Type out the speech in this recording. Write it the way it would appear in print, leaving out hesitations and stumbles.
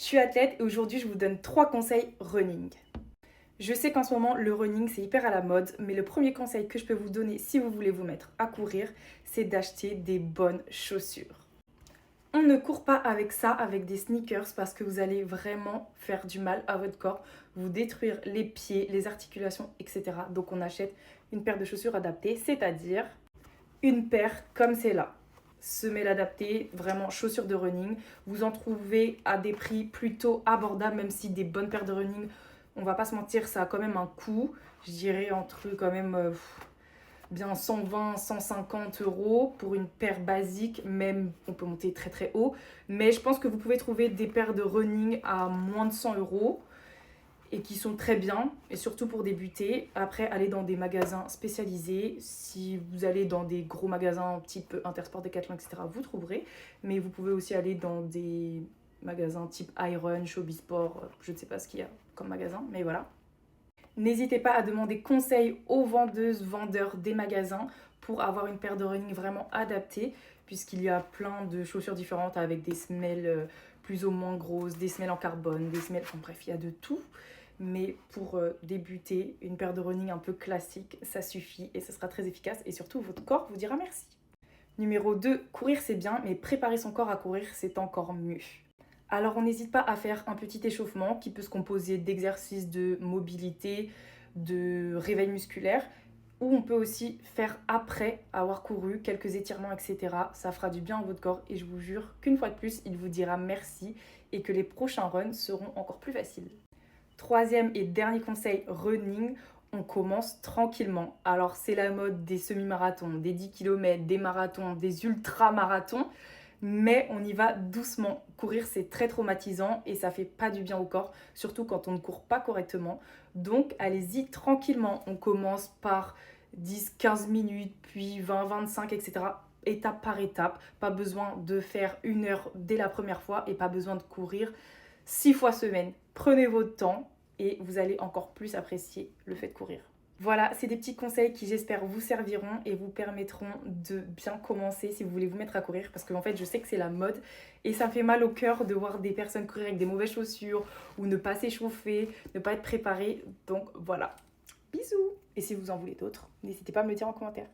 Je suis athlète et aujourd'hui je vous donne 3 conseils running. Je sais qu'en ce moment le running c'est hyper à la mode, mais le premier conseil que je peux vous donner si vous voulez vous mettre à courir, c'est d'acheter des bonnes chaussures. On ne court pas avec ça, avec des sneakers, parce que vous allez vraiment faire du mal à votre corps, vous détruire les pieds, les articulations, etc. Donc on achète une paire de chaussures adaptées, c'est-à-dire une paire comme celle-là. Semelle adaptée, vraiment chaussures de running. Vous en trouvez à des prix plutôt abordables, même si des bonnes paires de running, on va pas se mentir, ça a quand même un coût. Je dirais entre quand même bien 120, 150 euros pour une paire basique, même on peut monter très très haut. Mais je pense que vous pouvez trouver des paires de running à moins de 100 euros et qui sont très bien, et surtout pour débuter. Après, allez dans des magasins spécialisés. Si vous allez dans des gros magasins type Intersport, Decathlon, etc., vous trouverez. Mais vous pouvez aussi aller dans des magasins type Iron, Showbiz Sport, je ne sais pas ce qu'il y a comme magasin, mais voilà. N'hésitez pas à demander conseil aux vendeuses, vendeurs des magasins pour avoir une paire de running vraiment adaptée, puisqu'il y a plein de chaussures différentes avec des semelles plus ou moins grosses, des semelles en carbone, des semelles, enfin bref, il y a de tout. Mais pour débuter, une paire de running un peu classique, ça suffit et ça sera très efficace et surtout votre corps vous dira merci. Numéro 2, courir c'est bien, mais préparer son corps à courir c'est encore mieux. Alors on n'hésite pas à faire un petit échauffement qui peut se composer d'exercices de mobilité, de réveil musculaire, ou on peut aussi faire après avoir couru quelques étirements, etc. Ça fera du bien à votre corps et je vous jure qu'une fois de plus, il vous dira merci et que les prochains runs seront encore plus faciles. Troisième et dernier conseil running, on commence tranquillement. Alors c'est la mode des semi-marathons, des 10 km, des marathons, des ultra-marathons, mais on y va doucement. Courir c'est très traumatisant et ça fait pas du bien au corps, surtout quand on ne court pas correctement. Donc allez-y tranquillement, on commence par 10-15 minutes, puis 20-25, etc. Étape par étape, pas besoin de faire 1 heure dès la première fois et pas besoin de courir 6 fois semaine. Prenez votre temps et vous allez encore plus apprécier le fait de courir. Voilà, c'est des petits conseils qui j'espère vous serviront et vous permettront de bien commencer si vous voulez vous mettre à courir, parce que en fait je sais que c'est la mode et ça me fait mal au cœur de voir des personnes courir avec des mauvaises chaussures ou ne pas s'échauffer, ne pas être préparées. Donc voilà, bisous. Et si vous en voulez d'autres, n'hésitez pas à me le dire en commentaire.